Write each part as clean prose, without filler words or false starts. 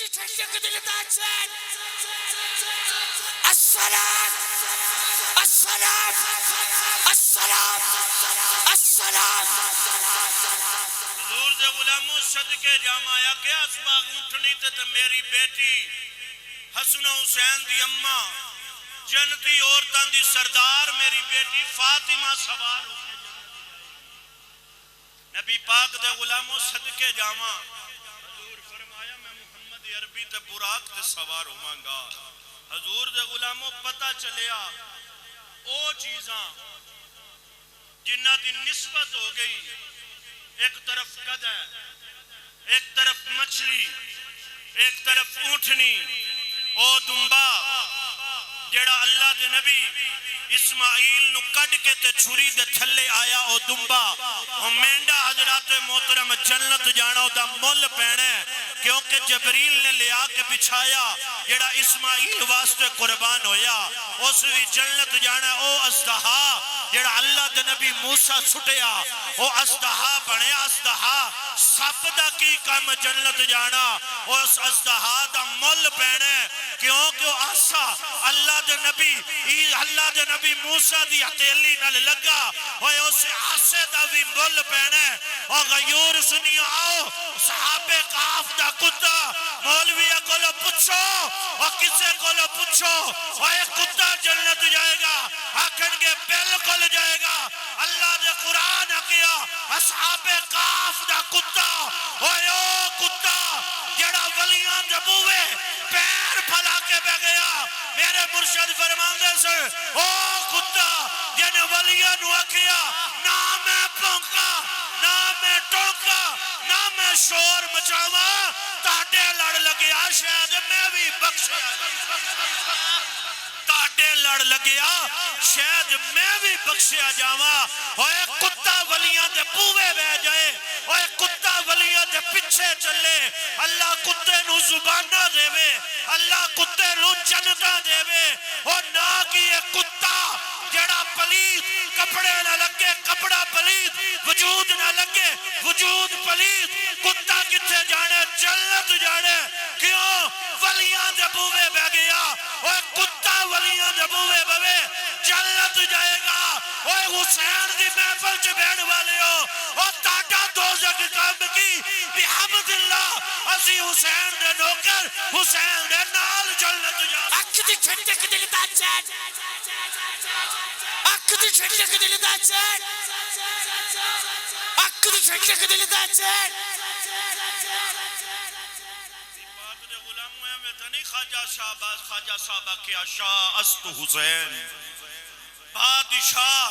di çekti dilitaçen. Assalam. Assalam. Assalam. Assalam. حضور دے غلاموں صدقے جامایا کہ اسباغ اٹھنی تے میری بیٹی حسن حسین دی اماں جنتی عورتاں دی سردار میری بیٹی فاطمہ سوار ہو نبی پاک دے غلاموں صدقے جاما حضور فرمایا میں محمد عربی تے براق تے سوار ہومانگا حضور دے غلاموں پتہ چلیا او چیزاں جنہ دی نسبت ہو گئی ایک طرف قد ہے ایک طرف مچھلی ایک طرف اونٹنی او دنبا جیڑا اللہ دے نبی اسماعیل نو کڈ کے تے چھری دے تھلے آیا او دنبا او مینڈا حضرات محترم جنت جانا او دا مول پینے کیونکہ جبریل نے لیا کے بچھایا جیڑا اسماعیل واسطے قربان ہویا اس بھی جنت جانا او ازدہا جیڑا اللہ دے نبی موسیٰ سٹیا او ازدہا بنے ازدہا سب دا کی کام جنت جانا اس ازدہا دا مول پینے کیونکہ آسا اللہ دے نبی موسیٰ دی ہتیلی نل لگا ہوئے اسے آسے دا بھی مول پینے اور غیور سنی آؤ صحابے کاف دا کتا مولویہ کو لو پچھو اور کسے کو لو پچھو ہوئے کتا جنت جائے گا آکھن کے بالکل جائے گا اللہ دے قرآن کیا اصحاب کاف دا کتا ہوئے او کتا جڑا ولیاں جبوے پیر پھلا کے بہ گیا میرے مرشد فرماندے سے او کتا جن ولیاں نو کیا نہ میں پونکا نہ میں ٹوکا نہ میں شور مچاوا تاٹے لڑ لگیا شاید میں بھی بخشا تاٹے لڑ لگیا شاید میں بھی بخشیا جاوا ہوئے کتا ولیاں دے پوے بہ جائے ہوئے کتا ولیاں دے پچھے چلے اللہ کتے نو زبانہ دے وے اللہ کتے نو جنتا دے وے اور نہ کی ایک کتا جڑا پلید کپڑے نہ لگے کپڑا پلید وجود نہ لگے وجود پلید کتا کتے جانے جنت جانے کیوں ولیاں دے بوے بہ گیا اوہ کتا ولیاں دے بوے بوے جنت جائے گا اوہ حسین دی محفل چ بیٹھ والے ہو اور تاٹا دوزخ کام کی بحمد اللہ اسی حسین دے نوکر حسین دے نال جنت جائے Akkıdı çekti dilitaçen. Akkıdı çekti dilitaçen. Akkıdı çekti dilitaçen. خواجہ صاحبہ کیا شاہ است حسین بادشاہ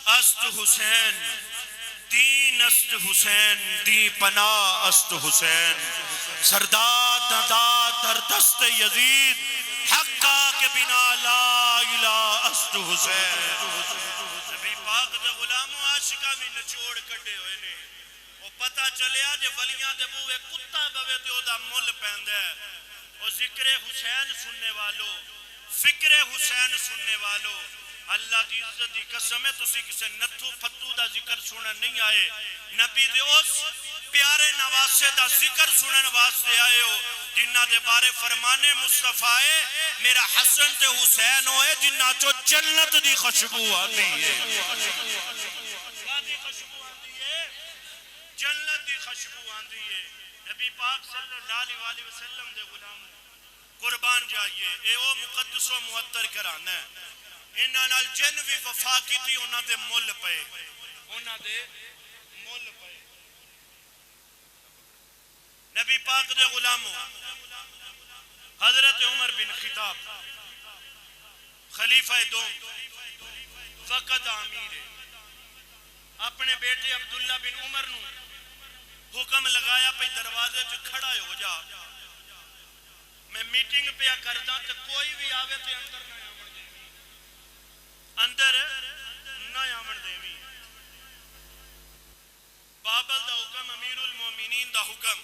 است حسین دین است حسین دی پناہ است حسین سرداد داد در دست یزید حقا کے بنا لا الہ است حسین نبی پاک دے غلام و عاشقہ میں نچوڑ کٹے ہوئے نے وہ پتہ چلیا جے ولیاں دے بوے کتا بوے تے او دا مل پیندے اور ذکر حسین سننے والو فکر حسین سننے والو اللہ دی عزت دی قسم ہے تسی کسے نتھو پھتو دا ذکر سنن نہیں آئے نبی دے اس پیارے نواسے دا ذکر سنن واسطے آئے ہو جنہ دے بارے فرمانے مصطفیٰ ہے میرا حسن تے حسین ہوئے جنہ چو جنت دی خوشبو آتی ہے جنت دی خوشبو آتی ہے نبی پاک صلی اللہ علیہ وسلم دے غلاموں قربان جائیے اے او مقدس و معطر کرانا ہے انہاں نال جن بھی وفا کی تھی انہاں دے مل پے انہاں دے مل پے نبی پاک دے غلاموں حضرت عمر بن خطاب خلیفہ دوم فقط امیر اپنے بیٹے عبداللہ بن عمر نو حکم لگایا پہ دروازے جو کھڑا ہو جا میں میٹنگ پہ کردہ تو کوئی بھی آوے تے اندر نہ آمن دیوی بابل دا حکم امیر المومنین دا حکم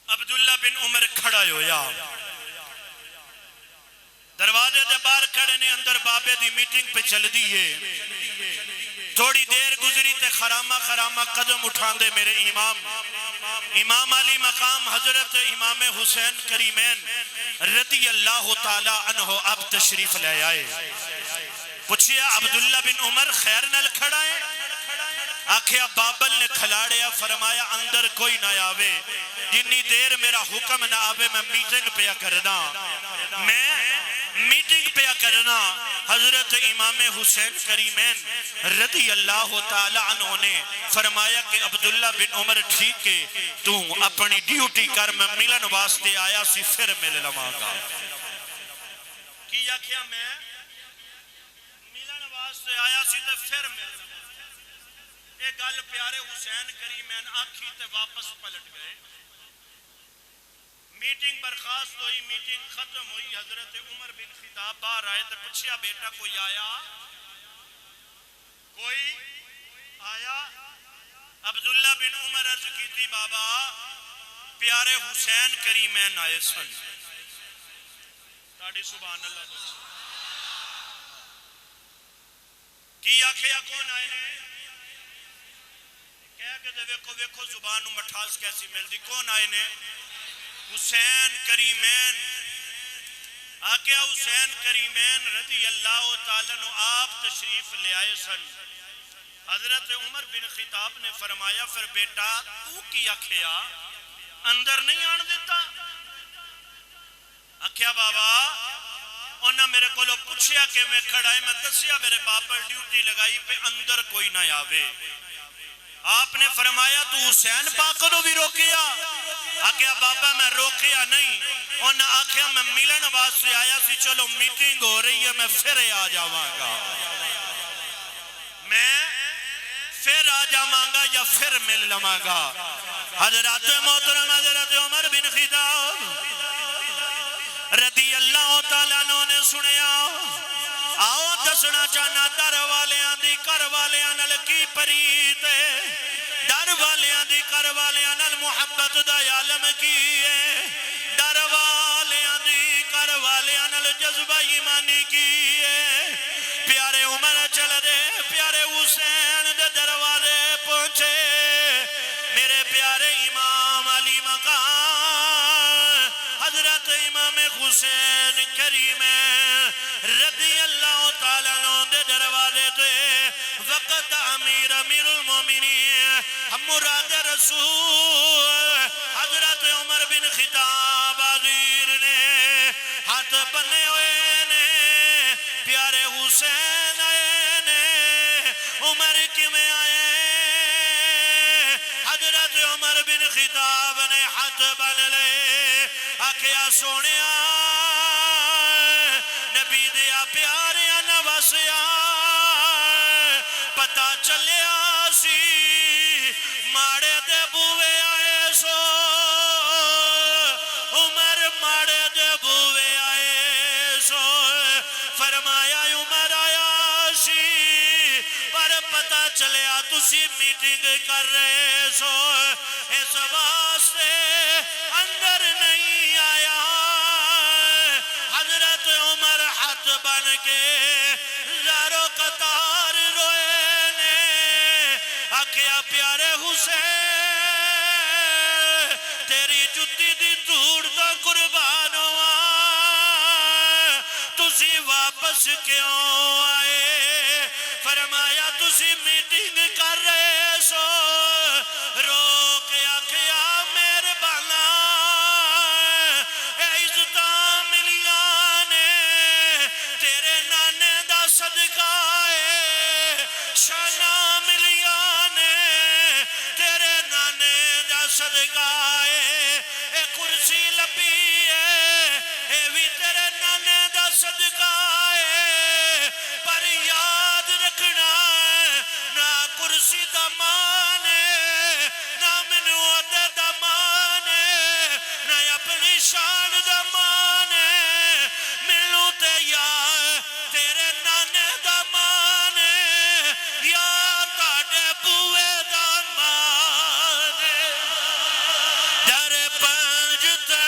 عبداللہ بن عمر کھڑا ہو جا دروازے دے باہر کھڑے نے اندر بابے دی میٹنگ پہ چل دیئے تھوڑی دیر گزری تے خرامہ خرامہ قدم اٹھان دے میرے امام علی مقام حضرت امام حسین کریمین رضی اللہ تعالیٰ عنہ اب تشریف لے آئے. پوچھیا عبداللہ بن عمر خیر نل کھڑا ہے؟ آکھیا بابل نے کھلاڑیا. فرمایا اندر کوئی نہ آوے جنی دیر میرا حکم نہ آوے میں میٹنگ پیا کرنا. حضرت امام حسین کریمین رضی اللہ تعالیٰ عنہ نے فرمایا کہ عبداللہ بن عمر ٹھیک ہے تو اپنی ڈیوٹی کر, میں ملن واسطے آیا سی پھر مل لواں گا. کی آکھیا میں ملن واسطے آیا سی تے پھر مل لواں. یہ گل پیارے حسین کریمین آکھی تے واپس پلٹ گئے. میٹنگ برخاست ہوئی, میٹنگ ختم ہوئی. حضرت عمر بن خطاب باہر آئے تو پوچھیا بیٹا کوئی آیا؟ کوئی آیا؟ عبداللہ بن عمر عرض کی تھی بابا پیارے حسین کریمین آئے سن. تاڑی سبحان اللہ. کی آکھیا کون آئے نے؟ کہہ کہ ویکھو زبان مٹھاس کیسی مل دی. کون آئے نے؟ حسین کریمین. آکھیا حسین کریمین رضی اللہ تعالیٰ عنہ آپ تشریف لے آئے سن. حضرت عمر بن خطاب نے فرمایا پھر بیٹا تو کی آکھیا اندر نہیں آن دیتا؟ آکھیا بابا انہاں میرے کو لو پوچھیا کہ میں کھڑا ہے, میں دسیا میرے باپ ڈیوٹی لگائی پہ اندر کوئی نہ آوے. آپ نے فرمایا تو حسین پاک کو بھی روکیا؟ آکھیا بابا میں روکیا نہیں. انہاں آکھیا میں ملن واسطے آیا سی, چلو میٹنگ ہو رہی ہے میں پھر آ جاواں گا, میں پھر آ جاواں گا یا پھر مل لواں گا. حضرت محترم حضرت عمر بن خطاب رضی اللہ تعالیٰ عنہ نے سنیا. آؤ دسنا چاہنا در والیاں دی کر والیاں نل کی پریت ہے, در والیاں دی کر والیاں نل محبت دا عالم کی ہے, در والیاں دی کر والیاں نل جذبہ ایمانی کی ہے. پیارے عمر چل دے پیارے حسین دے دروازے پہنچے. میرے پیارے امام علی مقام حضرت امام حسین کریمین رضی اللہ تعالیٰ عنہ دے دروازے تے وقت امیر المومنین مراد رسول حضرت عمر بن خطاب عزیر نے ہاتھ بنے ہوئے نے. پیارے حسین آئے نے. عمر کیویں آئے؟ حضرت عمر بن خطاب نے ہاتھ بن لے. آکھیا سونیا نبی دیا پیاریا نواسیا پتا چلیا سی ماڑے دے بوے آئے سو. عمر ماڑے دے بوے آئے سو. فرمایا عمر آیا سی پر پتا چلیا تسی میٹنگ کر رہے سو, اس واسطے اندر نہیں آیا. حضرت عمر ہاتھ بن کے زارو قطار روئے نے. آکھیا پیارے حسین تیری جتی دی دھوڑ دا قربان ہوا, تسی واپس کیوں آئے؟ فرمایا تسی میٹنگ کر رہے سو. رو کے آکھیا میرے بالا اے عزتاں ملیاں نے تیرے نانے دا صدقہ ہے, شانہ ملیاں نے تیرے نانے دا صدقہ ہے. اے کرسی لبی ہے اے بھی تیرے نانے دا صدقہ ہے. پر یاد رکھنا نہ کرسی دا مان ہے, نہ منوعت دا مان ہے, نہ اپنی شان دا مان ہے. ملوں تے یا تیرے نانے دا مان ہے یا تاڑے بوے دا مان ہے. در پنج تے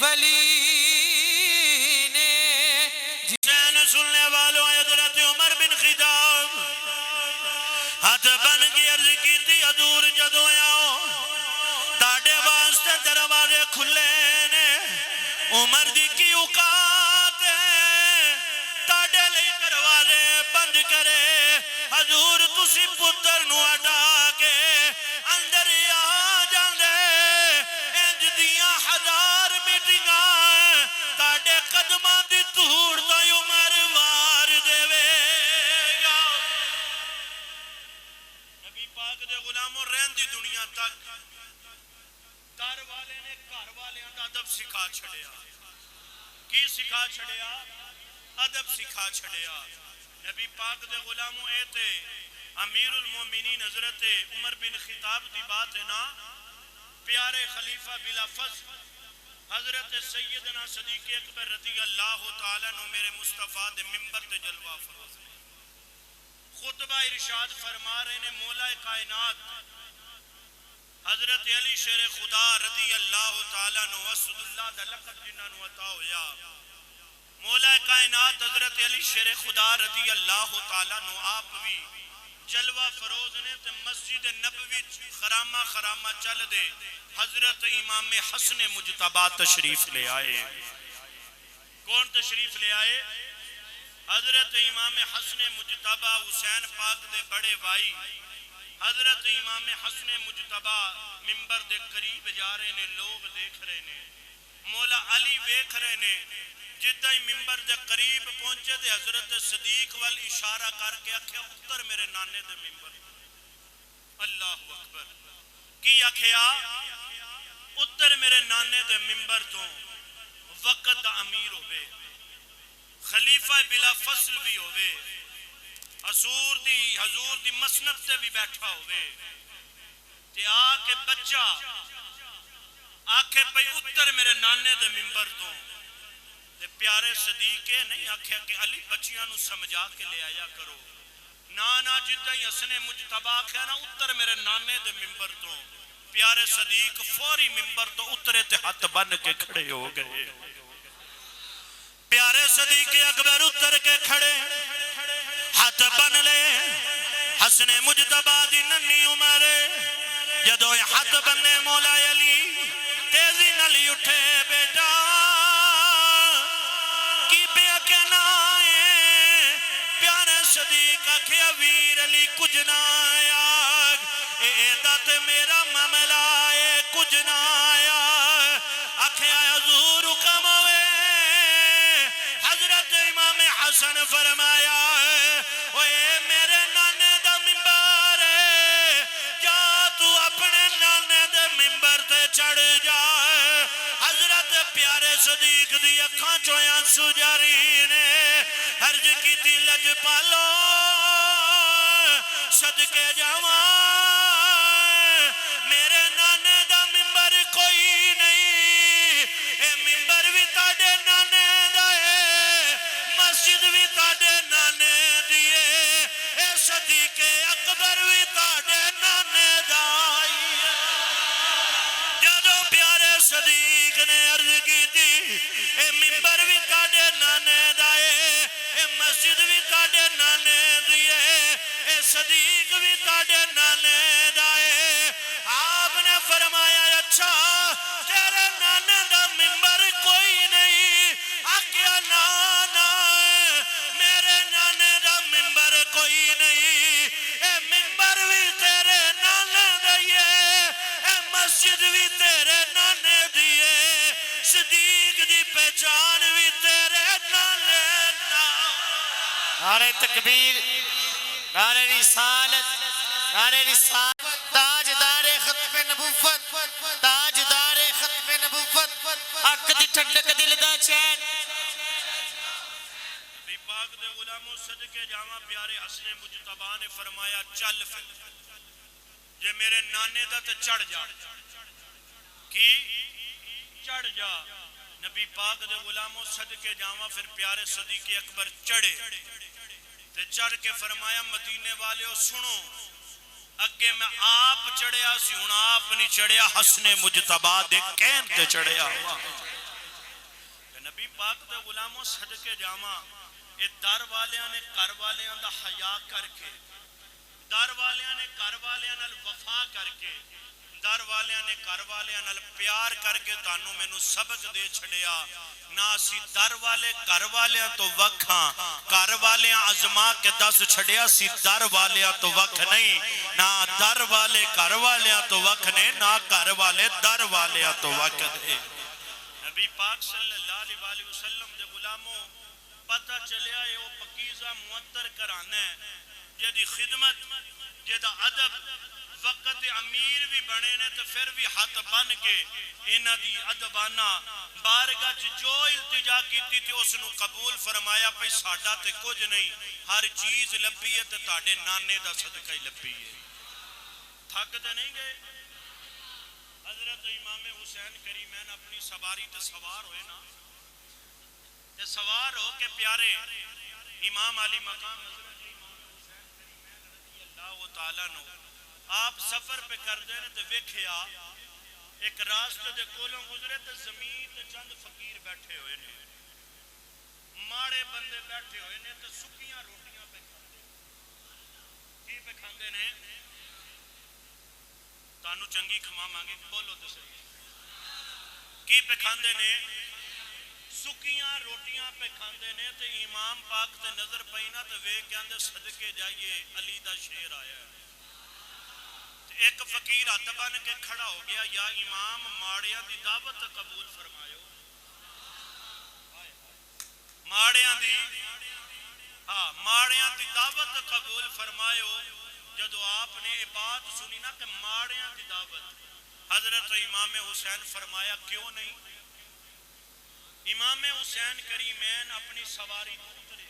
ولی نے حسین سننے والوں حضرت عمر بن خطاب ہاتھ بن کے عرض کی تھی حضور جدوں آؤ تاڑے واسطے دروازے کھلے نے عمر دی کی اوقات ہے تاڑے لئی دروازے بند کرے حضور تسی پتر نو اٹھا کے اندر آ جاندے انج دیاں ہزار میٹنگاں تاڑے قدماں دی دھوڑ تو عمر وار دے گا نبی پاک دے غلاموں رہن دی دنیا تک در والے نے گھر والے دا ادب سکھا چھڑیا کی سکھا چھڑیا ادب سکھا چھڑیا نبی پاک دے غلاموں اے تے امیر المومنین حضرت عمر بن خطاب دی بات ہے نا پیارے خلیفہ بلا فضل حضرت سیدنا صدیق اکبر رضی اللہ تعالیٰ نو میرے مصطفیٰ دے ممبر تے جلوہ فروز نے خطبہ ارشاد فرما رہے نے مولا کائنات حضرت علی شیر خدا رضی اللہ تعالیٰ نو اسد اللہ دا لقب جنہ نو عطا ہویا مولا کائنات حضرت علی شیر خدا رضی اللہ تعالیٰ نو آپ بھی جلوہ فروز نے تے مسجد نبوی خرامہ خرامہ چل دے حضرت امام حسن مجتبہ تشریف لے آئے کون تشریف لے آئے حضرت امام حسن مجتبہ حسین پاک دے بڑے بھائی حضرت امام حسن مجتبہ ممبر دے قریب جا رہے نے لوگ دیکھ رہے نے مولا علی دیکھ رہے نے جدہ ہی ممبر دے قریب پہنچے دے حضرت صدیق وال اشارہ کر کے اکھیا اتر میرے نانے دے ممبر اللہ اکبر کی اکھیا اتر میرے نانے دے ممبر تو وقت دا امیر ہوئے خلیفہ بلا فصل بھی ہوئے حضور دی مسند سے بھی بیٹھا ہوئے تے آکے بچہ آکھے پئی اتر میرے نانے دے ممبر تو تے پیارے صدیقے نہیں آکھیا کہ علی بچیاں نو سمجھا کے لے آیا کرو نانا جدہ ہی حسن مجتبہ آکھیا نا اتر میرے نانے دے ممبر تو پیارے صدیق فوری ممبر تو اترے تے ہاتھ بن کے کھڑے ہو گئے پیارے صدیق اکبر اتر کے کھڑے ہاتھ بن لے حسن مجتبہ دی ننی عمر جدو ہاتھ بننے مولا علی تیزی نلی اٹھے بیٹا کی بیا کے نائے پیارے صدیق اکھیا ویر علی کچھ نایا اے دت میرا معاملہ اے کچھ نایا اکھیا حضور حکم ہوئے حضرت امام حسن فرمایا اے میرے نانے دا ممبر جا تو اپنے نانے دے ممبر تے چڑھ جا حضرت پیارے صدیق دی اکھاں چویاں سجاری نے عرض کی تھی لج پالو صدقے جاواں میرے نانے دا ممبر کوئی نہیں اے ممبر بھی تاڑے نانے دا ہے مسجد بھی تاڑے نانے دیئے اے صدیق اکبر بھی تاڑے نانے دا جدو پیارے صدیق نے عرض کی تھی اے ممبر بھی تاڑے نانے دا ہے اے مسجد بھی تاڑے نانے دیئے اے صدیق بھی تاڑے نانے دا ہے آپ نے فرمایا اچھا تیرے نانے دا ممبر کوئی نہیں آکیا نانا میرے نانے دا ممبر کوئی نہیں اے ممبر بھی تیرے نانے دیئے اے مسجد بھی تیرے نانے دیئے صدیق دی پہچان بھی تیرے نانے نعرہ تکبیر نعرہ رسالت نعرہ رسالت تاجدار ختم نبوت تاجدار ختم نبوت حق دی ٹھنڈک دل دا چین نبی پاک دے غلاموں صدقے جاواں پیارے حسن مجتبہ نے فرمایا چل پھر یہ میرے نانے دا تے چڑھ جا کی چڑھ جا نبی پاک دے غلاموں صدقے جاواں پھر پیارے صدیق اکبر چڑھے تے چڑھ کے فرمایا مدینے والے سنو اگے میں آپ چڑھیا سی ہن آپ نہیں چڑھیا حسن مجتبہ دے کہن تے چڑھیا پاک دے غلاموں صدقے جاواں اے در والیاں نے گھر والیاں دا حیا کر کے در والیاں نے گھر والیاں نال وفا کر کے در والیاں نے گھر والیاں نال پیار کر کے تانوں مینوں سبق دے چھڑیا نہ اسی در والے گھر والیاں تو وکھ ہاں گھر والیاں ازما کے دس چھڑیا سی در والیاں تو وکھ نہیں نہ در والے گھر والیاں تو وکھ نے نہ گھر والے در والیاں تو وکھ دے نبی پاک صلی اللہ علیہ وآلہ وسلم دے غلاموں پتہ چلیا ہے وہ پکیزہ معطر کرانا ہے جدی خدمت جدہ ادب وقت امیر بھی بنے نے تو پھر بھی ہاتھ بن کے انہ دی ادبانہ بارگاہ جو التجا کیتی تھی اس نو قبول فرمایا پہ ساڑھا تے کچھ نہیں ہر چیز لبی ہے تے تاڑے نانے دا صدقہ ہی لبی ہے تھک دے نہیں گئے حضرت امام حسین کریمین اپنی سواری تے سوار ہوئے نا تے سوار ہو کے پیارے امام علی مقام حضرت امام حسین کریمین رضی اللہ تعالیٰ نو آپ سفر پہ کر دے نے تے ویکھیا ایک راستے دے کولوں گزرے تے زمین تے چند فقیر بیٹھے ہوئے نے ماڑے بندے بیٹھے ہوئے نے تے سکیاں روٹیاں پہ کھاندے کی پہ کھاندے نے تانو چنگی کھما مانگے بولو تو صحیح کی پہ کھاندے نے سکیاں روٹیاں پہ کھاندے نے تے امام پاک تے نظر پئینا تے وے کہندے صدقے جائیے علی دا شیر آیا ہے ایک فقیر ہاتھ بن کے کھڑا ہو گیا یا امام ماڑیاں دی دعوت قبول فرمائیو ماڑیاں دی دعوت قبول فرمائیو جدو آپ نے یہ بات سنی نا کہ ماڑیاں دی دعوت حضرت امام حسین فرمایا کیوں نہیں امام حسین کریمین اپنی سواری اترے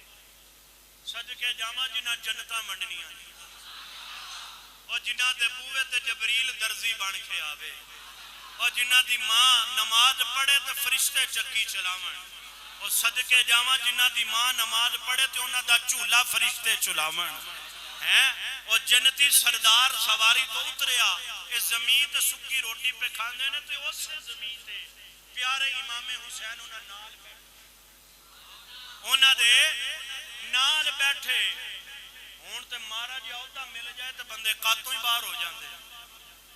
صدقے جامع جنہ جنتہ منڈنیاں اور جنہ دے بوئے تے جبریل درزی بن کے آوے اور جنہ دی ماں نماز پڑھے تے فرشتے چکی چلاویں اور صدقے جاواں جنہ دی ماں نماز پڑھے تے انہاں دا چولہا فرشتے چلاویں اور جنتی سردار سواری تو اتریا اس زمین تے سکی روٹی پہ کھاندے نے تے اس سے زمین تے پیارے امام حسین انہاں نال بیٹھے انہاں دے نال بیٹھے ہون تے مارا جی عہدہ مل جائے تے بندے قاتوں ہی باہر ہو جاندے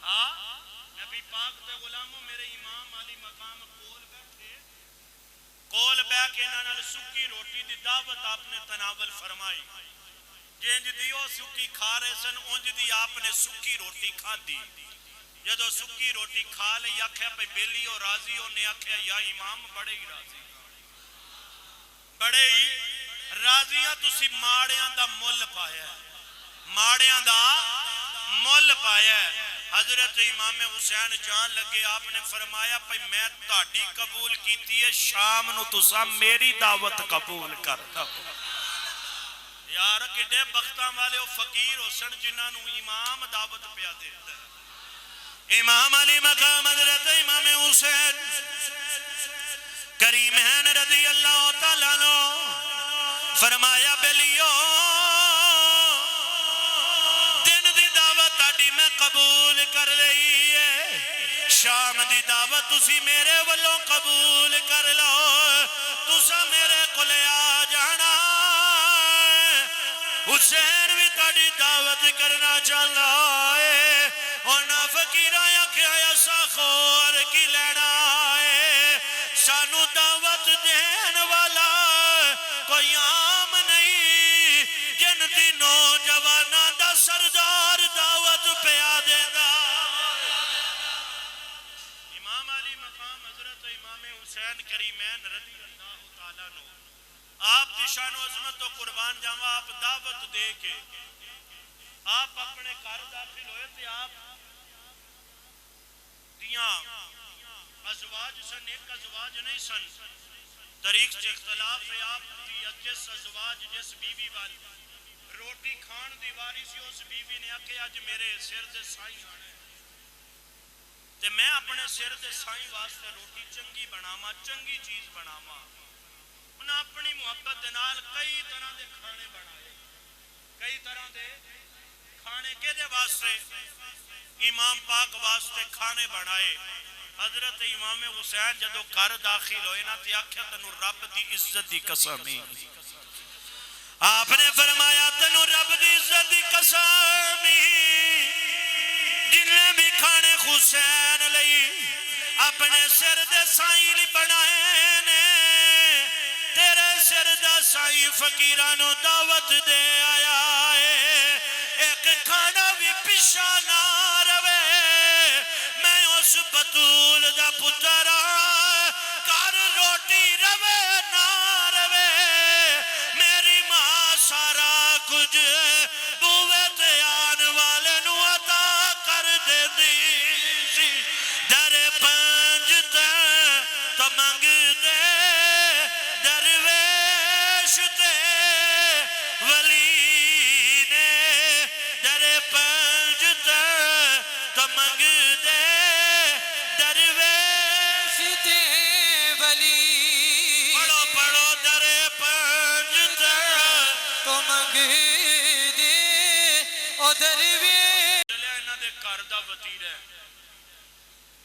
ہاں نبی پاک تے غلاموں میرے امام علی مقام کول بیٹھ کے انہاں سکی روٹی دی دعوت آپ نے تناول فرمائی جنج دیو سکی کھا رہے سن اونج دی آپ نے سکی روٹی کھا دی جدو سکی روٹی کھا لے آکھیا پہ بیلی اور راضی نے آکھیا یا امام بڑے ہی راضی بڑے ہی راضیاں تسی ماڑیاں دا مول پایا ہے ماڑیاں دا مول پایا ہے حضرت امام حسین جان لگے آپ نے فرمایا پہ میں تاڑی قبول کیتی ہے شام نو تسا میری دعوت قبول کرتا ہوں یار کڈے بختاں والے وہ فقیر حسن جنہاں نو امام دعوت پیا دیتا ہے امام علی مقام حضرت امام حسین کریمین رضی اللہ تعالیٰ نو فرمایا بیلیو دن دی دعوت آڈی میں قبول کر لئی ہے شام دی دعوت تسی میرے والوں قبول کر لو تسا میرے کلے آ جانا حسین بھی تاڑی دعوت کرنا چاہتا ہے اونا فقیرہ یا کیا ایسا خور کی لینا ہے سانو دعوت دین والا کوئی عام نہیں جنتی نوجوانہ دا سردار دعوت پیا دے دا امام علی مقام حضرت امام حسین کریمین رضی اللہ تعالیٰ نو آپ کی شان و عظمت و قربان جاواں آپ دعوت دے کے آپ اپنے گھر داخل ہوئے تھے آپ دیاں ازواج سن ایک ازواج نہیں سن طریق سے اختلاف ہے آپ جس ازواج جس بیوی والی روٹی کھان دیواری سی اس بیوی نے آکے آج میرے سر دے سائیں آنے تے میں اپنے سر دے سائیں واسطے روٹی چنگی بناما چنگی چیز بناما انہاں اپنی محبت دنال کئی طرح دے کھانے بنائے کئی طرح دے کھانے کے دے واسطے امام پاک واسطے کھانے بنائے حضرت امام حسین جدو گھر داخل ہوئے نا تے آکھیا تنو رب دی عزت دی قسم ہی آپ نے فرمایا تنو رب دی عزت دی قسم ہی جنہیں بھی کھانے حسین لئی اپنے سر دے سائل بنائے نے تیرے سر دا سائی فقیرانو دعوت دے آیا ہے ایک کھانا بھی پیشا نہ روے میں اس بطول دا پترا کار روٹی روے نہ روے میری ماں سارا کچھ بوے تے آن والے نو عطا کر دے دی در پنج تے تو منگ دے درویش تے ولی نے در پنج تے تو منگ دے درویش تے ولی پڑھو پڑھو در پنج تے تو منگ دے او درویش چلے انہاں دے گھر دا وتیرہ ہے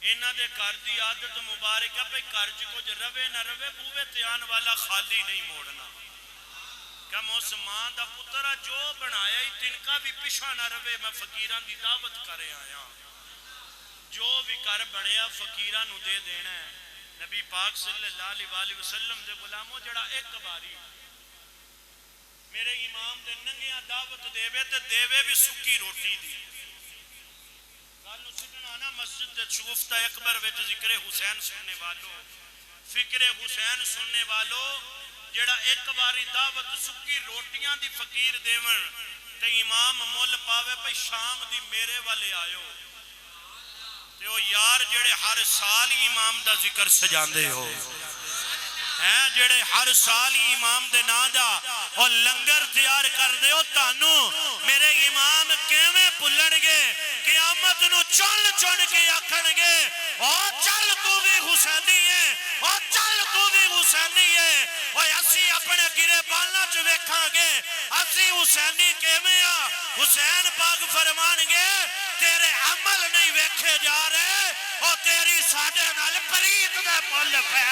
انہاں دے گھر دی عادت مبارک ہے بھئی گھر چ کچھ روے نہ روے بوے تے آن والا خالی نہیں موڑنا کہ اس ماں دا پترا جو بنایا ہی تنکا بھی پیچھا نہ روے میں فقیران دی دعوت کرے آیا جو بھی گھر بنیا فقیران نو دے دینا ہے نبی پاک صلی اللہ علیہ وسلم دے غلاموں جڑا ایک باری میرے امام دے ننگیاں دعوت دے وے تے دے وے بھی سکی روٹی دی مسجد شگفتہ اکبر وچ ذکر حسین سننے والو فکر حسین سننے والو جڑا ایک باری دعوت سکی روٹیاں دی فقیر دیون تے امام مول پاوے پہ شام دی میرے والے آئیو تے وہ یار جڑے ہر سال امام دا ذکر سجاندے ہو ہیں جڑے ہر سال امام دے نا دا اور لنگر تیار کر دے ہو تانو میرے امام کیویں پلن گے قیامت نو چل چن کے آکھن گے اور چل تو بھی حسینی ہے اور چل تو بھی حسینی ہے اور اسی اپنے گرے بالنا چ ویکھاں گے اسی حسینی کیویں آ حسین پاک فرمان گے تیرے عمل نہیں ویکھے جا رہے اور تیری ساڈے نال پریت دے مول پے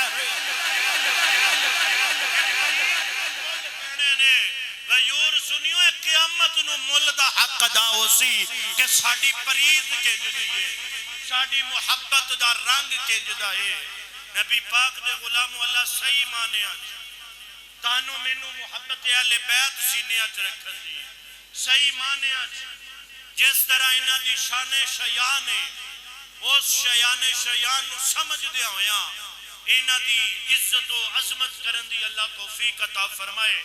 غیور سنیو قیامت نو مل دا حق ادا ہو سی کہ ساڑی پریت کے جدائے ساڑی محبت دا رنگ کے جدائے نبی پاک دے غلام اللہ صحیح مانے آج تانو مینو محبت اہل بیت سینے آج رکھن دی صحیح مانے آج جس طرح انہا دی شان شیان ہے اس شیان نو سمجھ دیا ہویا انہا دی عزت و عظمت کرن دی اللہ توفیق عطا فرمائے